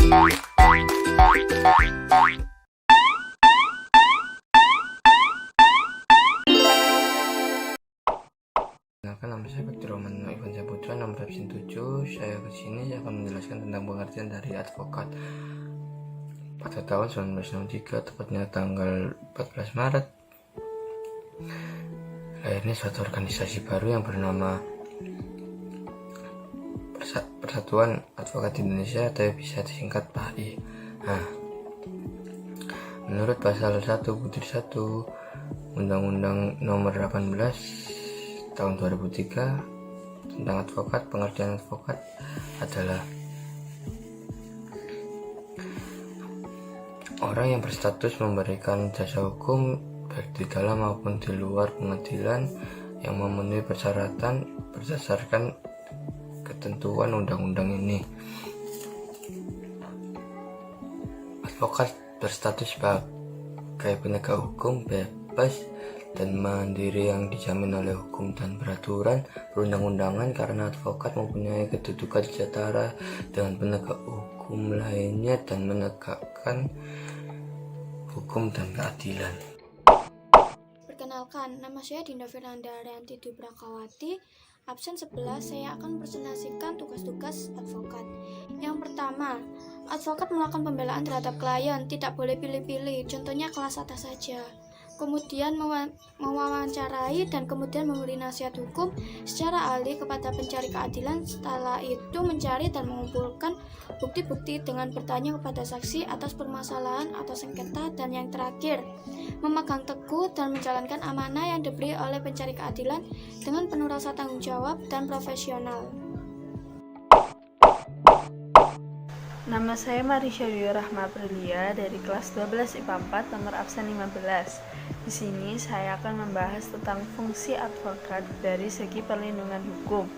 Kenalkan, nama saya Roman Ivan Saputra, nomor absen 7. Saya kesini akan menjelaskan tentang pengertian dari advokat. Pada tahun 1963, tepatnya tanggal 14 Maret, lahirnya suatu organisasi baru yang bernama Persatuan Advokat Indonesia, atau bisa disingkat PAI. Menurut pasal 1 Undang-Undang Nomor 18 tahun 2003 tentang advokat, pengertian advokat adalah orang yang berstatus memberikan jasa hukum baik di dalam maupun di luar pengadilan yang memenuhi persyaratan berdasarkan ketentuan undang-undang ini. Advokat berstatus sebagai penegak hukum bebas dan mandiri yang dijamin oleh hukum dan peraturan perundang-undangan, karena advokat mempunyai kedudukan setara dengan penegak hukum lainnya dan menegakkan hukum dan keadilan. Perkenalkan, nama saya Dinda Fernanda Arianti Dwi Prakawati. Absen 11, saya akan presentasikan tugas-tugas advokat. Yang pertama, advokat melakukan pembelaan terhadap klien, tidak boleh pilih-pilih, contohnya kelas atas saja. Kemudian mewawancarai dan kemudian memberi nasihat hukum secara ahli kepada pencari keadilan. Setelah itu mencari dan mengumpulkan bukti-bukti dengan bertanya kepada saksi atas permasalahan atau sengketa. Dan yang terakhir, memegang teguh dan menjalankan amanah yang diberi oleh pencari keadilan dengan penuh rasa tanggung jawab dan profesional. Nama saya Marisha Rahma Prilia dari kelas 12 IPA 4 nomor absen 15. Di sini saya akan membahas tentang fungsi advokat dari segi perlindungan hukum.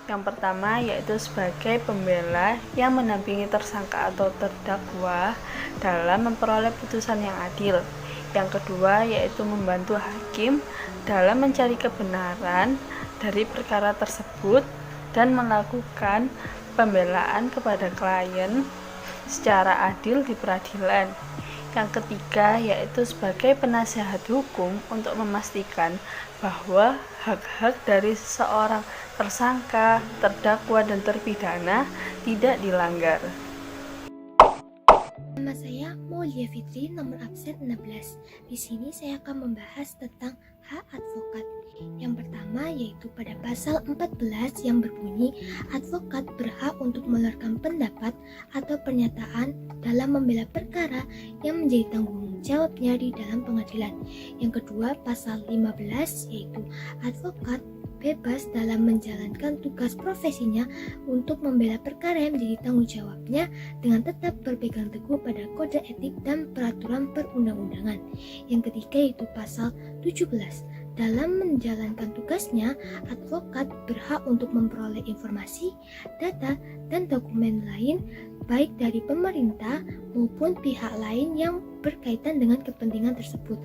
Yang pertama yaitu sebagai pembela yang mendampingi tersangka atau terdakwa dalam memperoleh putusan yang adil. Yang kedua yaitu membantu hakim dalam mencari kebenaran dari perkara tersebut dan melakukan pembelaan kepada klien secara adil di peradilan. Yang ketiga yaitu sebagai penasehat hukum untuk memastikan bahwa hak-hak dari seseorang tersangka, terdakwa, dan terpidana tidak dilanggar. Nama saya Maulia Fitri, nomor absen 16. Di sini saya akan membahas tentang hak advokat. Yang pertama yaitu pada pasal 14 yang berbunyi advokat berhak untuk mengeluarkan pendapat atau pernyataan dalam membela perkara yang menjadi tanggung jawabnya di dalam pengadilan. Yang kedua, pasal 15 yaitu advokat bebas dalam menjalankan tugas profesinya untuk membela perkara yang menjadi tanggung jawabnya dengan tetap berpegang teguh pada kode etik dan peraturan perundang-undangan. Yang ketiga yaitu pasal 17. Dalam menjalankan tugasnya, advokat berhak untuk memperoleh informasi, data, dan dokumen lain baik dari pemerintah maupun pihak lain yang berkaitan dengan kepentingan tersebut.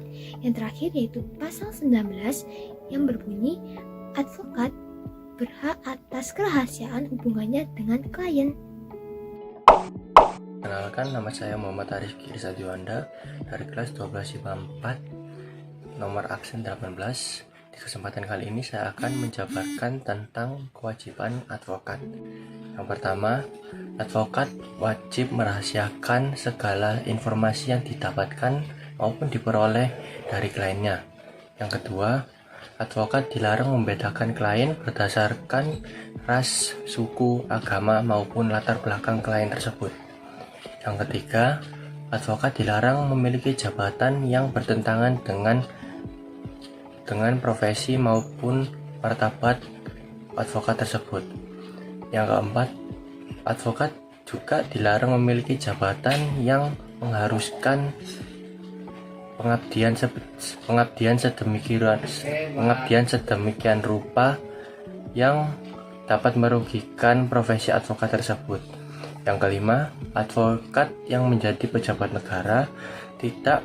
Yang terakhir yaitu pasal 19 yang berbunyi advokat berhak atas kerahasiaan hubungannya dengan klien. Kenalkan, nama saya Muhammad Arifki Irsadiwanda dari kelas 12 IPA 4 nomor absen 18. Di kesempatan kali ini saya akan menjabarkan tentang kewajiban advokat. Yang pertama, advokat wajib merahasiakan segala informasi yang didapatkan maupun diperoleh dari kliennya. Yang kedua, advokat dilarang membedakan klien berdasarkan ras, suku, agama, maupun latar belakang klien tersebut. Yang ketiga, advokat dilarang memiliki jabatan yang bertentangan dengan profesi maupun martabat advokat tersebut. Yang keempat, advokat juga dilarang memiliki jabatan yang mengharuskan pengabdian sedemikian rupa yang dapat merugikan profesi advokat tersebut. Yang kelima, advokat yang menjadi pejabat negara tidak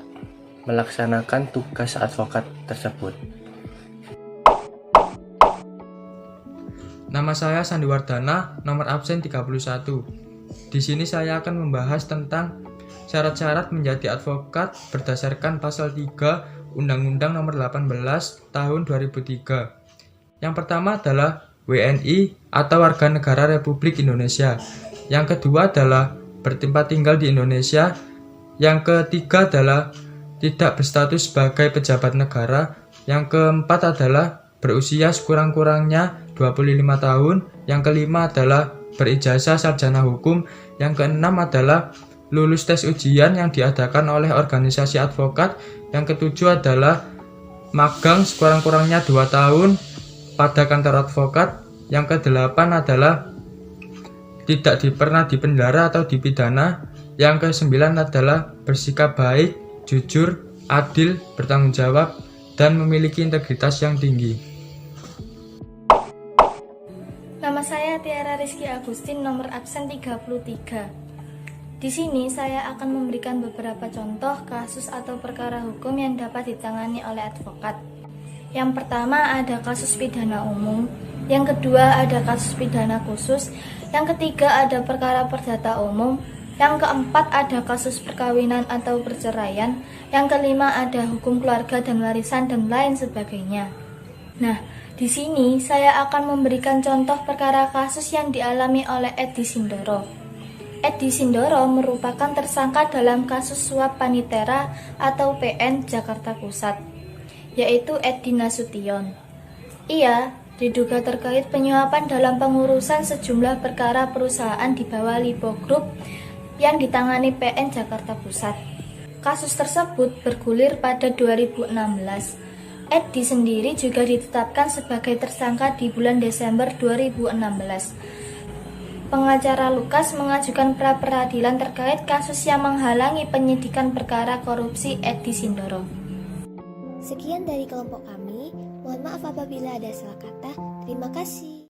melaksanakan tugas advokat tersebut. Nama saya Sandiwardana, nomor absen 31. Di sini saya akan membahas tentang syarat-syarat menjadi advokat berdasarkan pasal 3 Undang-Undang Nomor 18 Tahun 2003. Yang pertama adalah WNI atau warga negara Republik Indonesia. Yang kedua adalah bertempat tinggal di Indonesia. Yang ketiga adalah tidak berstatus sebagai pejabat negara. Yang keempat adalah berusia sekurang-kurangnya 25 tahun. Yang kelima adalah berijazah sarjana hukum. Yang keenam adalah lulus tes ujian yang diadakan oleh organisasi advokat. Yang ketujuh adalah magang sekurang-kurangnya 2 tahun pada kantor advokat. Yang kedelapan adalah tidak pernah dipenjara atau dipidana. Yang kesembilan adalah bersikap baik, jujur, adil, bertanggung jawab, dan memiliki integritas yang tinggi. Nama saya Tiara Rizky Agustin, nomor absen 33. Di sini saya akan memberikan beberapa contoh kasus atau perkara hukum yang dapat ditangani oleh advokat. Yang pertama ada kasus pidana umum, yang kedua ada kasus pidana khusus, yang ketiga ada perkara perdata umum, yang keempat ada kasus perkawinan atau perceraian, yang kelima ada hukum keluarga dan warisan dan lain sebagainya. Nah, di sini saya akan memberikan contoh perkara kasus yang dialami oleh Edi Sindoro. Edi Sindoro merupakan tersangka dalam kasus suap Panitera atau PN Jakarta Pusat, yaitu Edi Nasution. Ia diduga terkait penyuapan dalam pengurusan sejumlah perkara perusahaan di bawah Lipo Group yang ditangani PN Jakarta Pusat. Kasus tersebut bergulir pada 2016. Edi sendiri juga ditetapkan sebagai tersangka di bulan Desember 2016. Pengacara Lukas mengajukan pra-peradilan terkait kasus yang menghalangi penyidikan perkara korupsi Edi Sindoro. Sekian dari kelompok kami. Mohon maaf apabila ada salah kata. Terima kasih.